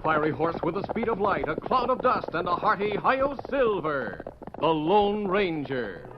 fiery horse with the speed of light, a cloud of dust, and a hearty Hi-Yo Silver, the Lone Ranger.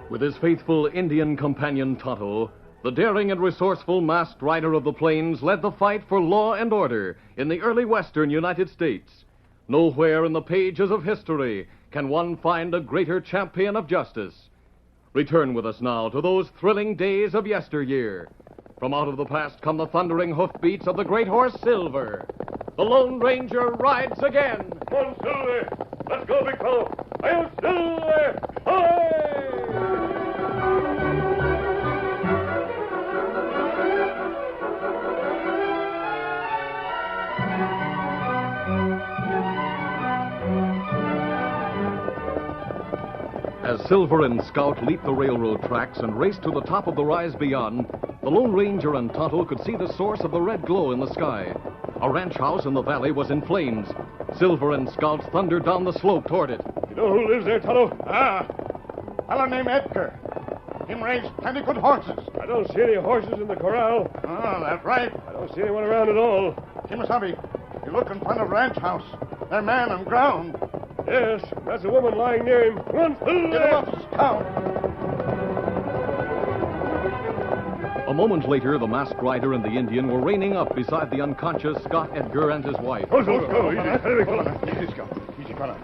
With his faithful Indian companion Tonto, the daring and resourceful masked rider of the plains led the fight for law and order in the early western United States. Nowhere in the pages of history can one find a greater champion of justice. Return with us now to those thrilling days of yesteryear. From out of the past come the thundering hoofbeats of the great horse Silver. The Lone Ranger rides again. Come on, Silver. Let's go, big fellow. Hi-Yo Silver! Hi! As Silver and Scout leaped the railroad tracks and raced to the top of the rise beyond, the Lone Ranger and Tonto could see the source of the red glow in the sky. A ranch house in the valley was in flames. Silver and Scout thundered down the slope toward it. You know who lives there, Tonto? Fellow named Edgar. Him raised plenty good horses. I don't see any horses in the corral. Oh, that's right. I don't see anyone around at all. Kimasabi, you look in front of ranch house. They're man on ground. Yes, that's a woman lying near him. Come on, Silver! Get him up, Scout. A moment later, the masked rider and the Indian were reining up beside the unconscious Scott Edgar and his wife. Go, easy. Easy, Scout. Easy, fella.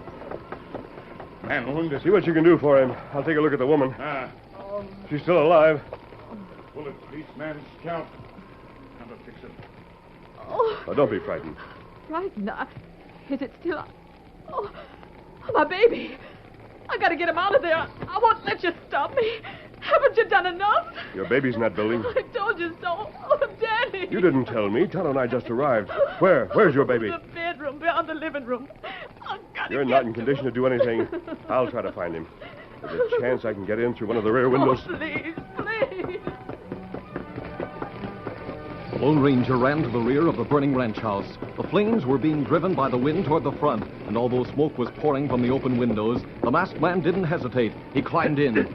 Man wounded. See what you can do for him. I'll take a look at the woman. She's still alive. Bullet, policeman, Scout. Now to fix it. Oh, don't be frightened. Frightened? Is it still... Oh, my baby. I gotta get him out of there. I won't let you stop me. Haven't you done enough? Your baby's in that building. I told you so. Oh, Daddy. You didn't tell me. Tonto and I just arrived. Where's your baby? In the bedroom, beyond the living room. You're not in condition to do anything. I'll try to find him. There's a chance I can get in through one of the rear windows. Oh, please. The Lone Ranger ran to the rear of the burning ranch house. The flames were being driven by the wind toward the front, and although smoke was pouring from the open windows, the masked man didn't hesitate. He climbed in.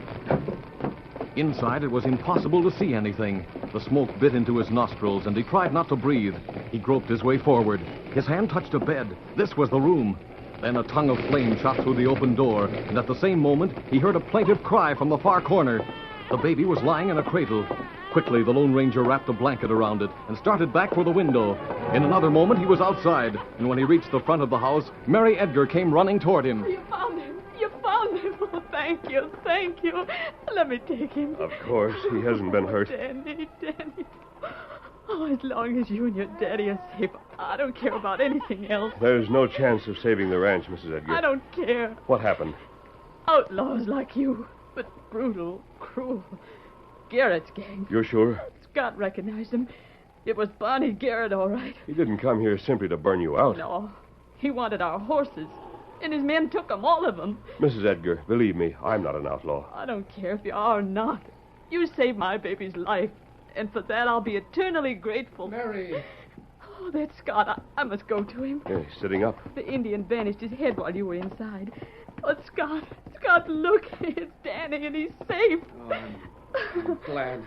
Inside, it was impossible to see anything. The smoke bit into his nostrils, and he tried not to breathe. He groped his way forward. His hand touched a bed. This was the room. Then a tongue of flame shot through the open door, and at the same moment, he heard a plaintive cry from the far corner. The baby was lying in a cradle. Quickly, the Lone Ranger wrapped a blanket around it and started back for the window. In another moment, he was outside, and when he reached the front of the house, Mary Edgar came running toward him. You found him. Oh, thank you. Let me take him. Of course. He hasn't been hurt. Danny. Oh, as long as you and your daddy are safe, I don't care about anything else. There's no chance of saving the ranch, Mrs. Edgar. I don't care. What happened? Outlaws like you, but brutal, cruel. Garrett's gang. You're sure? Scott recognized him. It was Barney Garrett, all right. He didn't come here simply to burn you out. No. He wanted our horses. And his men took 'em, all of 'em. Mrs. Edgar, believe me, I'm not an outlaw. I don't care if you are or not. You saved my baby's life. And for that, I'll be eternally grateful. Mary. Oh, that's Scott. I must go to him. Hey, sitting up. The Indian vanished his head while you were inside. Oh, Scott. Scott, look. It's Danny, and he's safe. Oh, I'm glad.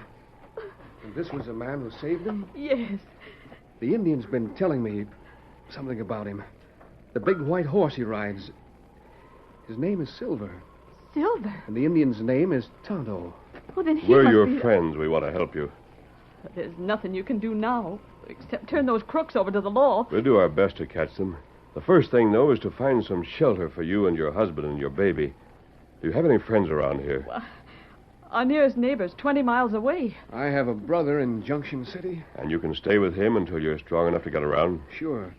And this was the man who saved him? Yes. The Indian's been telling me something about him. The big white horse he rides. His name is Silver. Silver? And the Indian's name is Tonto. Well, then he We're must your be... friends. We want to help you. But there's nothing you can do now, except turn those crooks over to the law. We'll do our best to catch them. The first thing, though, is to find some shelter for you and your husband and your baby. Do you have any friends around here? Well, our nearest neighbor's 20 miles away. I have a brother in Junction City. And you can stay with him until you're strong enough to get around? Sure.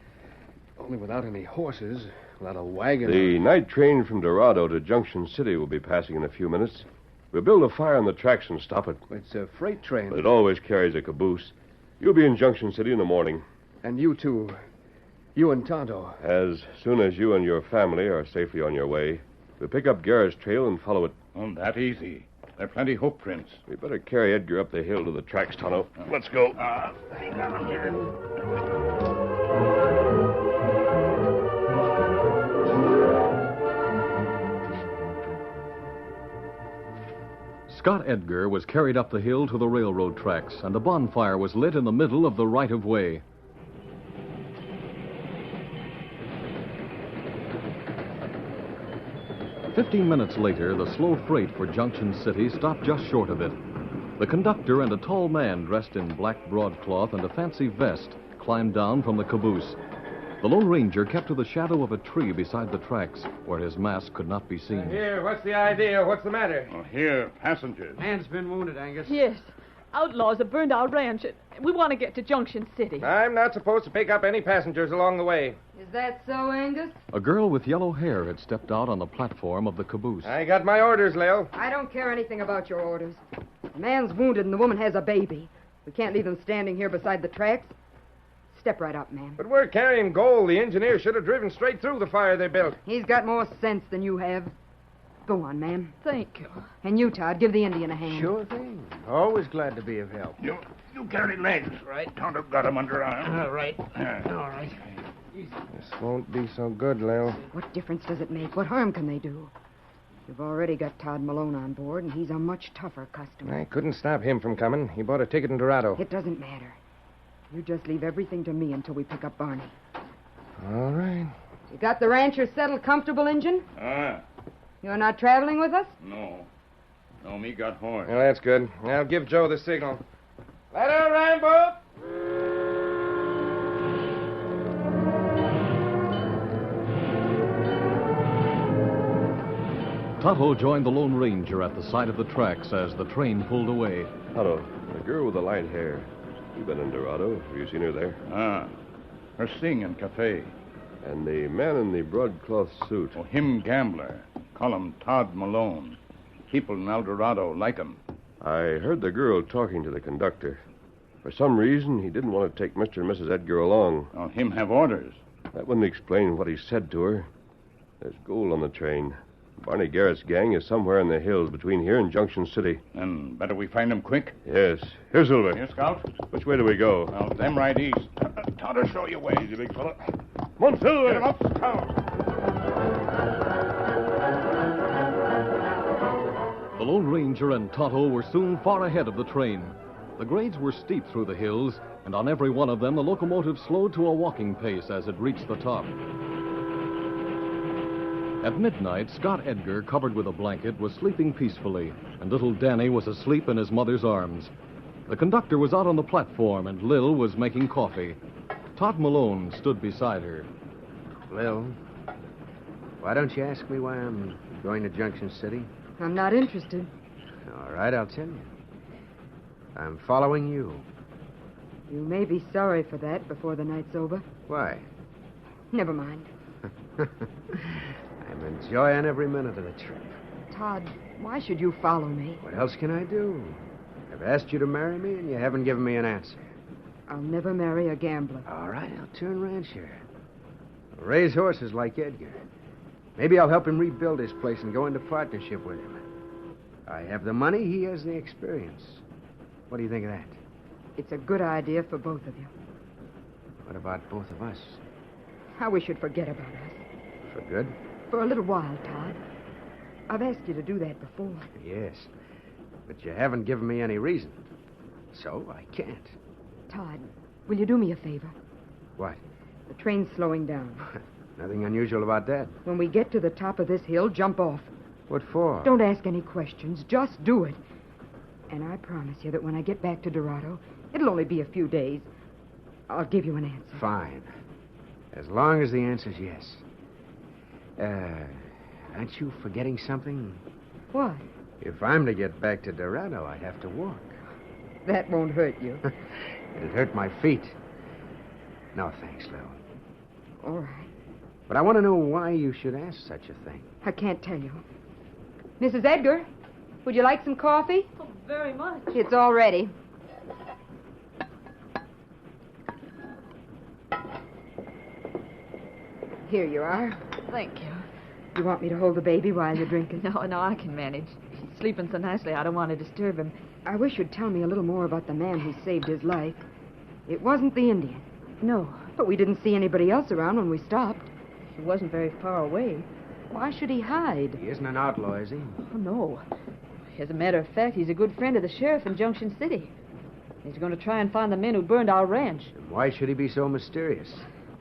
Only without any horses, without a wagon. The night train from Dorado to Junction City will be passing in a few minutes. We'll build a fire on the tracks and stop it. It's a freight train. But it always carries a caboose. You'll be in Junction City in the morning. And you too. You and Tonto. As soon as you and your family are safely on your way, we'll pick up Garrett's trail and follow it. Oh, that easy. There are plenty hoof prints. We better carry Edgar up the hill to the tracks, Tonto. Let's go. Hang on here. Scott Edgar was carried up the hill to the railroad tracks, and a bonfire was lit in the middle of the right-of-way. "15 minutes later, the slow freight for Junction City stopped just short of it. The conductor and a tall man dressed in black broadcloth and a fancy vest climbed down from the caboose. The Lone Ranger kept to the shadow of a tree beside the tracks, where his mask could not be seen. Here, what's the idea? What's the matter? Oh, here, passengers. Man's been wounded, Angus. Yes. Outlaws have burned our ranch. We want to get to Junction City. I'm not supposed to pick up any passengers along the way. Is that so, Angus? A girl with yellow hair had stepped out on the platform of the caboose. I got my orders, Lil. I don't care anything about your orders. The man's wounded and the woman has a baby. We can't leave them standing here beside the tracks. Step right up, man. But we're carrying gold. The engineer should have driven straight through the fire they built. He's got more sense than you have. Go on, ma'am. Thank you. And you, Todd, give the Indian a hand. Sure thing. Always glad to be of help. You carry legs, right? Tonto got him under arm. All right. All right. This won't be so good, Lil. What difference does it make? What harm can they do? You've already got Todd Malone on board, and he's a much tougher customer. I couldn't stop him from coming. He bought a ticket in Dorado. It doesn't matter. You just leave everything to me until we pick up Barney. All right. You got the rancher settled comfortable, Injun? Ah, You're not traveling with us? no. No, me got horse. Well, that's good. I'll give Joe the signal. Let her, Rambo! Tonto joined the Lone Ranger at the side of the tracks as the train pulled away. Tonto, the girl with the light hair. You've been in Dorado. Have you seen her there? Ah, her singing cafe. And the man in the broadcloth suit. Oh, him gambler. Call him Todd Malone. People in El Dorado like him. I heard the girl talking to the conductor. For some reason, he didn't want to take Mr. and Mrs. Edgar along. Oh, him have orders. That wouldn't explain what he said to her. There's gold on the train. Barney Garrett's gang is somewhere in the hills between here and Junction City. And better we find him quick. Yes. Here's Silver. Here, Scout. Which way do we go? Well, them right east. Todd'll show you way. Easy, big fella. Come on, Silver. Get him up, Scout. The Lone Ranger and Tonto were soon far ahead of the train. The grades were steep through the hills, and on every one of them the locomotive slowed to a walking pace as it reached the top. At midnight, Scott Edgar, covered with a blanket, was sleeping peacefully, and little Danny was asleep in his mother's arms. The conductor was out on the platform, and Lil was making coffee. Todd Malone stood beside her. Lil, why don't you ask me why I'm going to Junction City? I'm not interested. All right, I'll tell you. I'm following you. You may be sorry for that before the night's over. Why? Never mind. I'm enjoying every minute of the trip. Todd, why should you follow me? What else can I do? I've asked you to marry me, and you haven't given me an answer. I'll never marry a gambler. All right, I'll turn rancher. I'll raise horses like Edgar. Maybe I'll help him rebuild his place and go into partnership with him. I have the money, he has the experience. What do you think of that? It's a good idea for both of you. What about both of us? How we should forget about us. For good? For a little while, Todd. I've asked you to do that before. Yes. But you haven't given me any reason. So I can't. Todd, will you do me a favor? What? The train's slowing down. Nothing unusual about that. When we get to the top of this hill, jump off. What for? Don't ask any questions. Just do it. And I promise you that when I get back to Dorado, it'll only be a few days, I'll give you an answer. Fine. As long as the answer's yes. Aren't you forgetting something? What? If I'm to get back to Dorado, I'd have to walk. That won't hurt you. It'd hurt my feet. No, thanks, Lil. All right. But I want to know why you should ask such a thing. I can't tell you. Mrs. Edgar, would you like some coffee? Oh, very much. It's all ready. Here you are. Thank you. You want me to hold the baby while you're drinking? No, I can manage. He's sleeping so nicely, I don't want to disturb him. I wish you'd tell me a little more about the man who saved his life. It wasn't the Indian. No, But we didn't see anybody else around when we stopped. he wasn't very far away. Why should he hide? He isn't an outlaw, is he? Oh, no. As a matter of fact, he's a good friend of the sheriff in Junction City. He's going to try and find the men who burned our ranch. And why should he be so mysterious?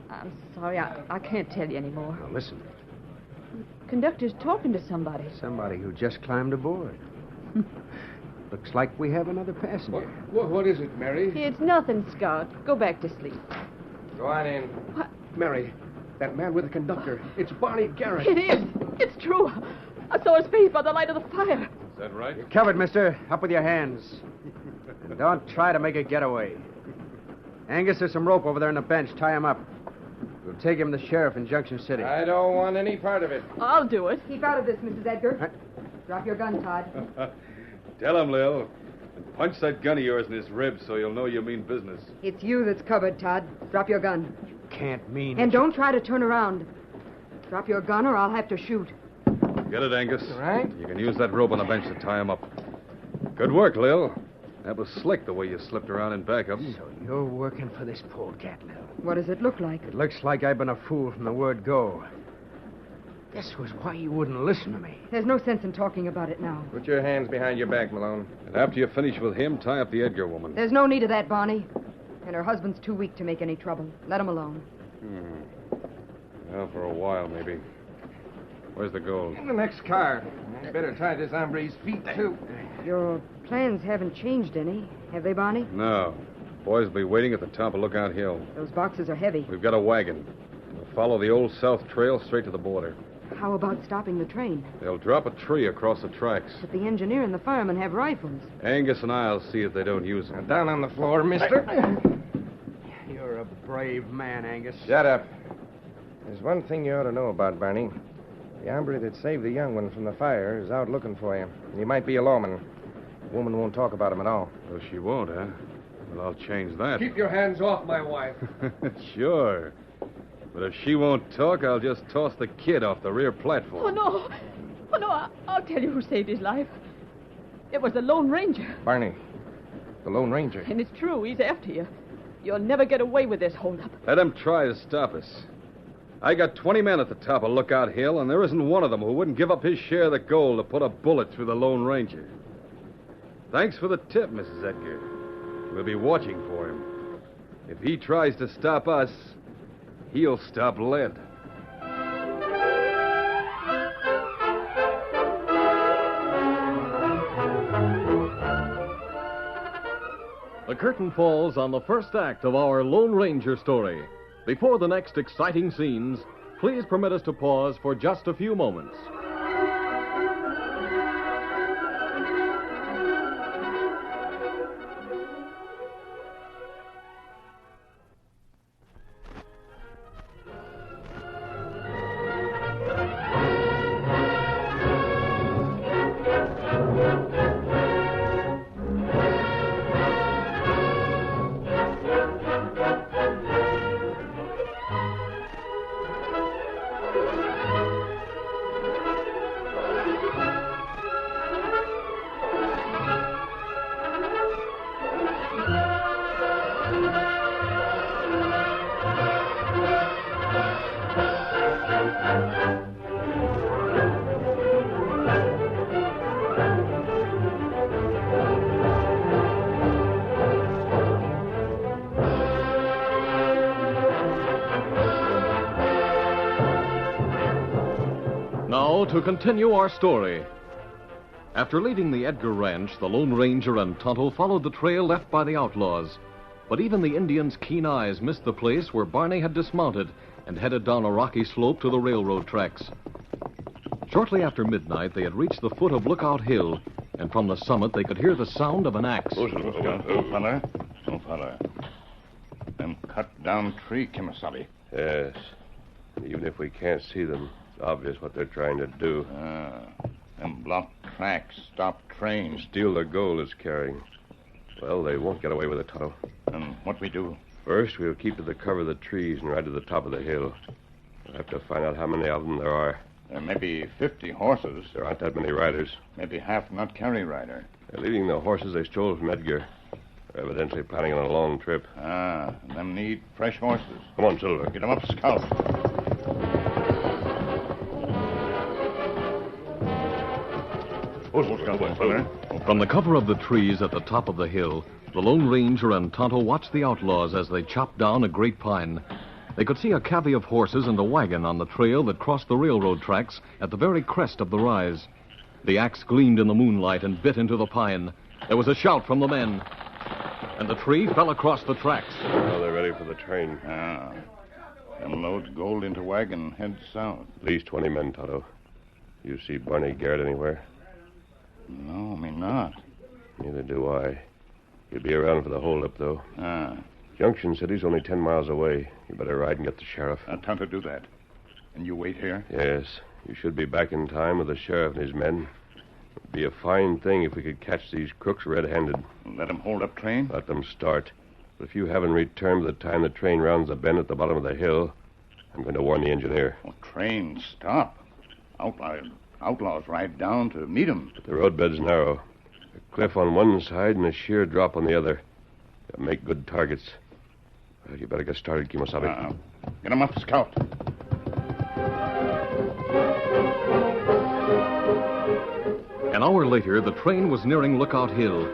I'm sorry, I can't tell you anymore. Now, listen. Conductor's talking to somebody. Somebody who just climbed aboard. Looks like we have another passenger. What is it, Mary? It's nothing, Scout. Go back to sleep. Go on in. Mary, that man with the conductor. It's Barney Garrett. It is. It's true. I saw his face by the light of the fire. Is that right? You're covered, mister. Up with your hands. And don't try to make a getaway. Angus, there's some rope over there on the bench. Tie him up. We'll take him to the sheriff in Junction City. I don't want any part of it. I'll do it. Keep out of this, Mrs. Edgar. Huh? Drop your gun, Todd. Tell him, Lil. And punch that gun of yours in his ribs so you'll know you mean business. It's you that's covered, Todd. Drop your gun. Can't mean... And don't try to turn around. Drop your gun or I'll have to shoot. Get it, Angus. All right. You can use that rope on the bench to tie him up. Good work, Lil. That was slick the way you slipped around in back of him. So you're working for this polecat, Lil. What does it look like? It looks like I've been a fool from the word go. This was why you wouldn't listen to me. There's no sense in talking about it now. Put your hands behind your back, Malone. And after you finish with him, tie up the Edgar woman. There's no need of that, Barney. And her husband's too weak to make any trouble. Let him alone. Well, for a while, maybe. Where's the gold? In the next car. I better tie this hombre's feet, too. Your plans haven't changed any, have they, Barney? No. Boys will be waiting at the top of Lookout Hill. Those boxes are heavy. We've got a wagon. We'll follow the old south trail straight to the border. How about stopping the train? They'll drop a tree across the tracks. But the engineer and the fireman have rifles. Angus and I'll see if they don't use them. Down on the floor, mister. You're a brave man, Angus. Shut up. There's one thing you ought to know about Barney. The hombre that saved the young one from the fire is out looking for you. He might be a lawman. The woman won't talk about him at all. Oh, she won't, huh? Well, I'll change that. Keep your hands off my wife. Sure. But if she won't talk, I'll just toss the kid off the rear platform. Oh, no. Oh, no, I'll tell you who saved his life. It was the Lone Ranger. Barney, the Lone Ranger. And it's true, he's after you. You'll never get away with this holdup. Let him try to stop us. I got 20 men at the top of Lookout Hill, and there isn't one of them who wouldn't give up his share of the gold to put a bullet through the Lone Ranger. Thanks for the tip, Mrs. Edgar. We'll be watching for him. If he tries to stop us, he'll stop lead. The curtain falls on the first act of our Lone Ranger story. Before the next exciting scenes, please permit us to pause for just a few moments. Now, to continue our story. After leaving the Edgar Ranch, the Lone Ranger and Tonto followed the trail left by the outlaws. But even the Indians' keen eyes missed the place where Barney had dismounted and headed down a rocky slope to the railroad tracks. Shortly after midnight, they had reached the foot of Lookout Hill, and from the summit they could hear the sound of an axe. Oh, fella. Oh, fella. Them cut down tree, Kimasabi. Yes. Even if we can't see them, it's obvious what they're trying to do. Them blocked tracks, stopped trains. Steal the gold it's carrying. Well, they won't get away with it, Tonto. And what we do? First, we'll keep to the cover of the trees and ride to the top of the hill. We'll have to find out how many of them there are. There may be 50 horses. There aren't that many riders. Maybe half not carry rider. They're leading the horses they stole from Edgar. They're evidently planning on a long trip. Them need fresh horses. Come on, Silver. Get them up, Scout. From the cover of the trees at the top of the hill, the Lone Ranger and Tonto watched the outlaws as they chopped down a great pine. They could see a cavy of horses and a wagon on the trail that crossed the railroad tracks at the very crest of the rise. The axe gleamed in the moonlight and bit into the pine. There was a shout from the men, and the tree fell across the tracks. Now they're ready for the train. Them loads gold into wagon, head south. At least 20 men, Tonto. You see Barney Garrett anywhere? No, me not. Neither do I. He'll be around for the holdup, though. Junction City's only 10 miles away. You better ride and get the sheriff. Tonto, do that. And you wait here? Yes. You should be back in time with the sheriff and his men. It'd be a fine thing if we could catch these crooks red-handed. Let them hold up train? Let them start. But if you haven't returned by the time the train rounds the bend at the bottom of the hill, I'm going to warn the engineer. Train, stop. Outlaws ride down to meet them. But the roadbed's narrow. A cliff on one side and a sheer drop on the other. They'll make good targets. Well, you better get started, Kimosabe. Get them up, Scout. An hour later, the train was nearing Lookout Hill.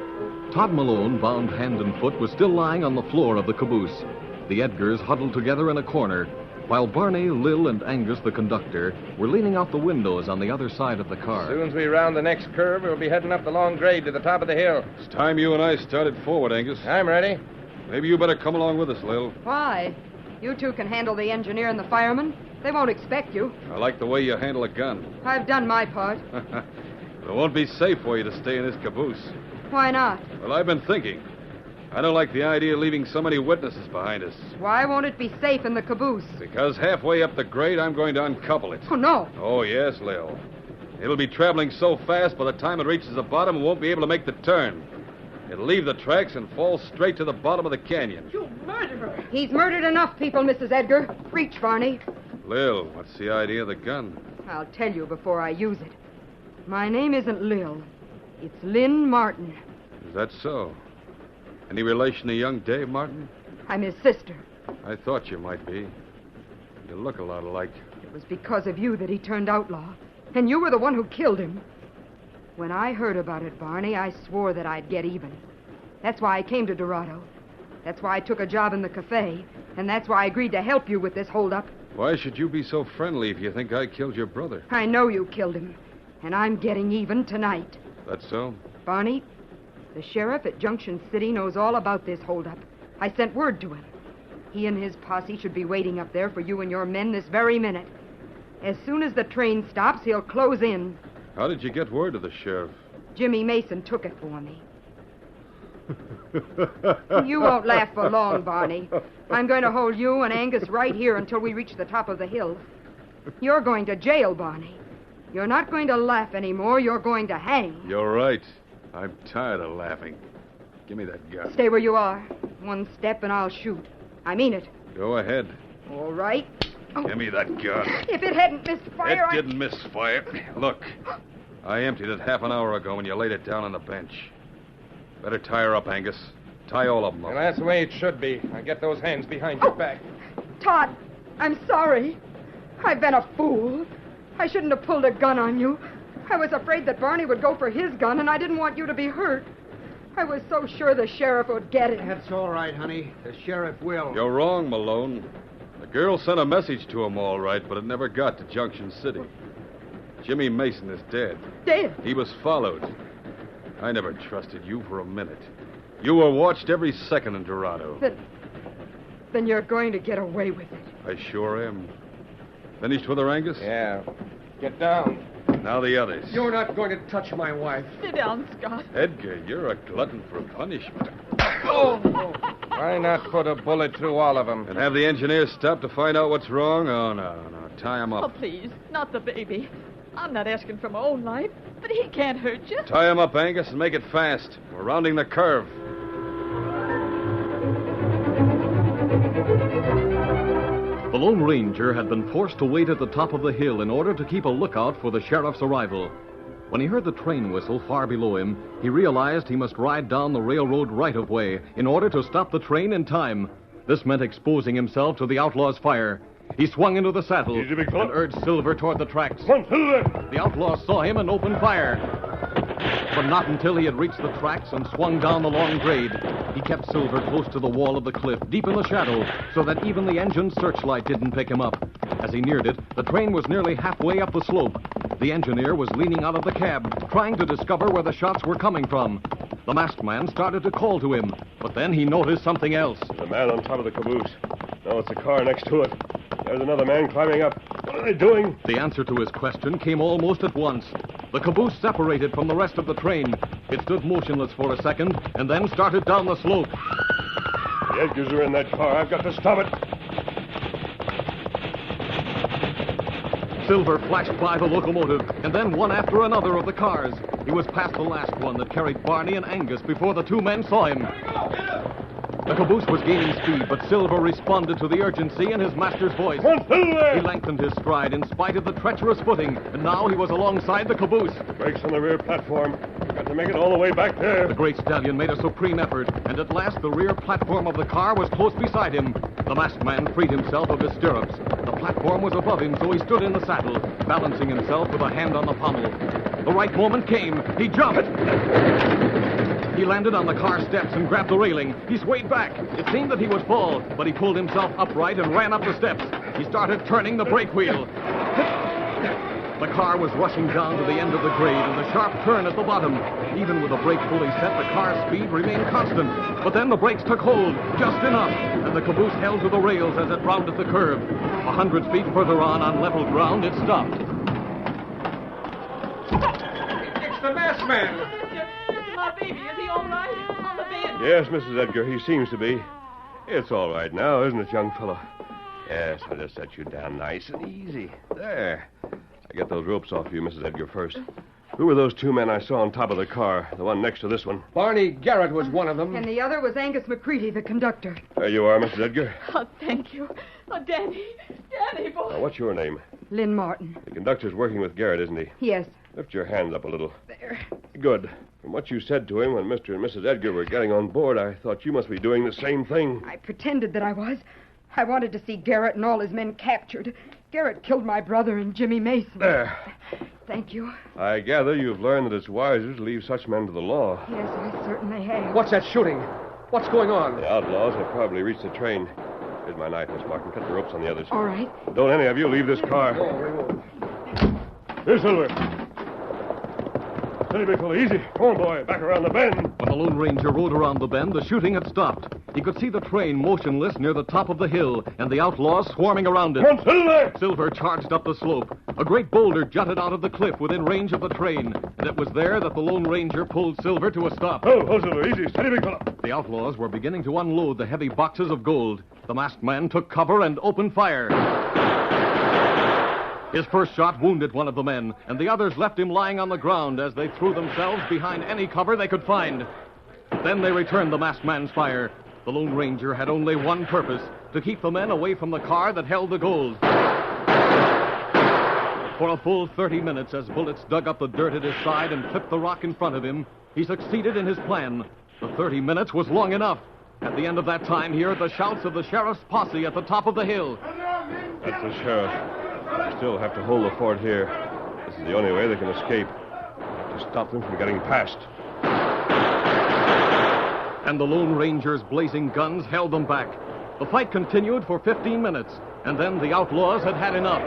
Todd Malone, bound hand and foot, was still lying on the floor of the caboose. The Edgars huddled together in a corner, while Barney, Lil, and Angus, the conductor, were leaning out the windows on the other side of the car. As soon as we round the next curve, we'll be heading up the long grade to the top of the hill. It's time you and I started forward, Angus. I'm ready. Maybe you better come along with us, Lil. Why? You two can handle the engineer and the fireman. They won't expect you. I like the way you handle a gun. I've done my part. It won't be safe for you to stay in this caboose. Why not? Well, I've been thinking. I don't like the idea of leaving so many witnesses behind us. Why won't it be safe in the caboose? Because halfway up the grade, I'm going to uncouple it. Oh, no. Oh, yes, Lil. It'll be traveling so fast, by the time it reaches the bottom, it won't be able to make the turn. It'll leave the tracks and fall straight to the bottom of the canyon. You murderer! He's murdered enough people, Mrs. Edgar. Reach, Barney. Lil, what's the idea of the gun? I'll tell you before I use it. My name isn't Lil. It's Lynn Martin. Is that so? Any relation to young Dave Martin? I'm his sister. I thought you might be. You look a lot alike. It was because of you that he turned outlaw. And you were the one who killed him. When I heard about it, Barney, I swore that I'd get even. That's why I came to Dorado. That's why I took a job in the cafe. And that's why I agreed to help you with this holdup. Why should you be so friendly if you think I killed your brother? I know you killed him. And I'm getting even tonight. That's so? Barney, the sheriff at Junction City knows all about this holdup. I sent word to him. He and his posse should be waiting up there for you and your men this very minute. As soon as the train stops, he'll close in. How did you get word to the sheriff? Jimmy Mason took it for me. You won't laugh for long, Barney. I'm going to hold you and Angus right here until we reach the top of the hill. You're going to jail, Barney. You're not going to laugh anymore. You're going to hang. You're right. I'm tired of laughing. Give me that gun. Stay where you are. One step and I'll shoot. I mean it. Go ahead. All right. Oh. Give me that gun. If it hadn't missed fire, It didn't miss fire. Look, I emptied it half an hour ago when you laid it down on the bench. Better tie her up, Angus. Tie all of them up. Well, that's the way it should be. Now get those hands behind your back. Todd, I'm sorry. I've been a fool. I shouldn't have pulled a gun on you. I was afraid that Barney would go for his gun, and I didn't want you to be hurt. I was so sure the sheriff would get it. That's all right, honey. The sheriff will. You're wrong, Malone. The girl sent a message to him all right, but it never got to Junction City. Jimmy Mason is dead. Dead? He was followed. I never trusted you for a minute. You were watched every second in Dorado. Then you're going to get away with it. I sure am. Finished with her, Angus? Yeah. Get down. Now the others. You're not going to touch my wife. Sit down, Scott. Edgar, you're a glutton for punishment. Why not put a bullet through all of them? And have the engineer stop to find out what's wrong? Oh, no. Tie him Oh, up. please, not the baby. I'm not asking for my own life, but he can't hurt you. Tie him up, Angus, and make it fast. We're rounding the curve. The Lone Ranger had been forced to wait at the top of the hill in order to keep a lookout for the sheriff's arrival. When he heard the train whistle far below him, he realized he must ride down the railroad right-of-way in order to stop the train in time. This meant exposing himself to the outlaw's fire. He swung into the saddle Easy, big fella. and urged Silver toward the tracks. Come on, Silver! The outlaw saw him and opened fire. But not until he had reached the tracks and swung down the long grade. He kept Silver close to the wall of the cliff, deep in the shadow, so that even the engine's searchlight didn't pick him up. As he neared it, the train was nearly halfway up the slope. The engineer was leaning out of the cab, trying to discover where the shots were coming from. The masked man started to call to him, but then he noticed something else. The man on top of the caboose. No, it's a car next to it. There's another man climbing up. What are they doing? The answer to his question came almost at once. The caboose separated from the rest of the train. It stood motionless for a second, and then started down the slope. The Edgars are in that car. I've got to stop it. Silver flashed by the locomotive, and then one after another of the cars. He was past the last one that carried Barney and Angus before the two men saw him. The caboose was gaining speed, but Silver responded to the urgency in his master's voice. Come on, Silver! He lengthened his stride in spite of the treacherous footing, and now he was alongside the caboose. Brakes on the rear platform. We've got to make it all the way back there. The great stallion made a supreme effort, and at last the rear platform of the car was close beside him. The masked man freed himself of his stirrups. The platform was above him, so he stood in the saddle, balancing himself with a hand on the pommel. The right moment came. He jumped. He landed on the car steps and grabbed the railing. He swayed back. It seemed that he would fall, but he pulled himself upright and ran up the steps. He started turning the brake wheel. The car was rushing down to the end of the grade and the sharp turn at the bottom. Even with the brake fully set, the car's speed remained constant. But then the brakes took hold, just enough, and the caboose held to the rails as it rounded the curve. 100 feet further on level ground, it stopped. It's the masked man. My baby, is he all right? On the bed? Yes, Mrs. Edgar, he seems to be. It's all right now, isn't it, young fellow? Yes, I'll just set you down nice and easy. There. I get those ropes off you, Mrs. Edgar, first. Who were those two men I saw on top of the car? The one next to this one. Barney Garrett was one of them. And the other was Angus McCready, the conductor. There you are, Mrs. Edgar. Oh, thank you. Oh, Danny. Danny, boy. Now, what's your name? Lynn Martin. The conductor's working with Garrett, isn't he? Yes. Lift your hands up a little. There. Good. From what you said to him when Mr. and Mrs. Edgar were getting on board, I thought you must be doing the same thing. I pretended that I was. I wanted to see Garrett and all his men captured. Garrett killed my brother and Jimmy Mason. There. Thank you. I gather you've learned that it's wiser to leave such men to the law. Yes, I certainly have. What's that shooting? What's going on? The outlaws have probably reached the train. Here's my knife, Miss Martin. Cut the ropes on the others. All right. Don't any of you leave this car. Here, Silver. Steady, big fella. Easy. Come on, boy. Back around the bend. When the Lone Ranger rode around the bend, the shooting had stopped. He could see the train motionless near the top of the hill, and the outlaws swarming around it. Come on, Silver! Silver charged up the slope. A great boulder jutted out of the cliff within range of the train, and it was there that the Lone Ranger pulled Silver to a stop. Oh, Silver. Easy. Steady, big fella. The outlaws were beginning to unload the heavy boxes of gold. The masked man took cover and opened fire. His first shot wounded one of the men, and the others left him lying on the ground as they threw themselves behind any cover they could find. Then they returned the masked man's fire. The Lone Ranger had only one purpose, to keep the men away from the car that held the gold. For a full 30 minutes, as bullets dug up the dirt at his side and clipped the rock in front of him, he succeeded in his plan. The 30 minutes was long enough. At the end of that time, he heard the shouts of the sheriff's posse at the top of the hill. That's the sheriff. We still have to hold the fort here. This is the only way they can escape. To stop them from getting past. And the Lone Ranger's blazing guns held them back. The fight continued for 15 minutes, and then the outlaws had had enough.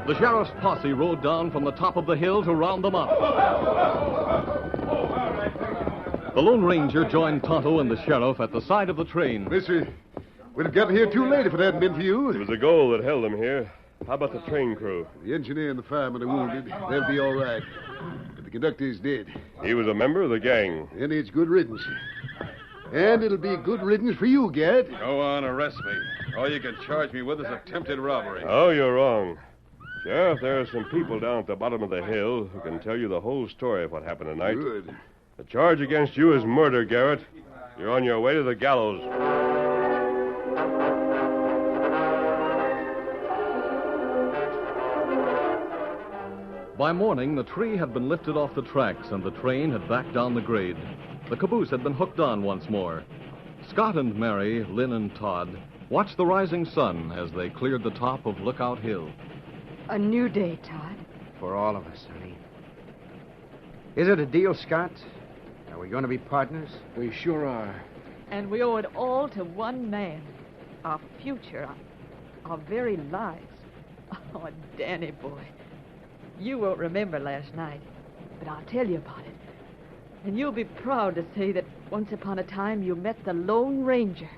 The sheriff's posse rode down from the top of the hill to round them up. The Lone Ranger joined Tonto and the sheriff at the side of the train. Mister, we'd have gotten here too late if it hadn't been for you. It was the goal that held them here. How about the train crew? The engineer and the fireman are wounded. They'll be all right. But the conductor is dead. He was a member of the gang. And it's good riddance. And it'll be good riddance for you, Garrett. Go on, arrest me. All you can charge me with is attempted robbery. Oh, you're wrong. Sheriff, there are some people down at the bottom of the hill who can tell you the whole story of what happened tonight. Good. The charge against you is murder, Garrett. You're on your way to the gallows. By morning, the tree had been lifted off the tracks and the train had backed down the grade. The caboose had been hooked on once more. Scott and Mary, Lynn and Todd watched the rising sun as they cleared the top of Lookout Hill. A new day, Todd. For all of us, honey. Is it a deal, Scott? Are we going to be partners? We sure are. And we owe it all to one man. Our future, our very lives. Oh, Danny boy. You won't remember last night, but I'll tell you about it. And you'll be proud to say that once upon a time you met the Lone Ranger.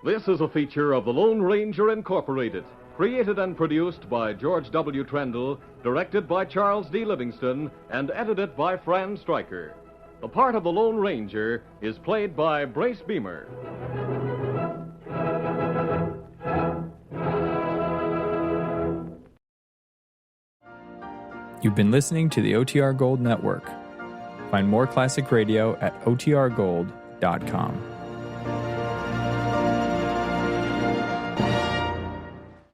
This is a feature of the Lone Ranger Incorporated, created and produced by George W. Trendle, directed by Charles D. Livingston, and edited by Fran Stryker. The part of the Lone Ranger is played by Brace Beamer. You've been listening to the OTR Gold Network. Find more classic radio at otrgold.com.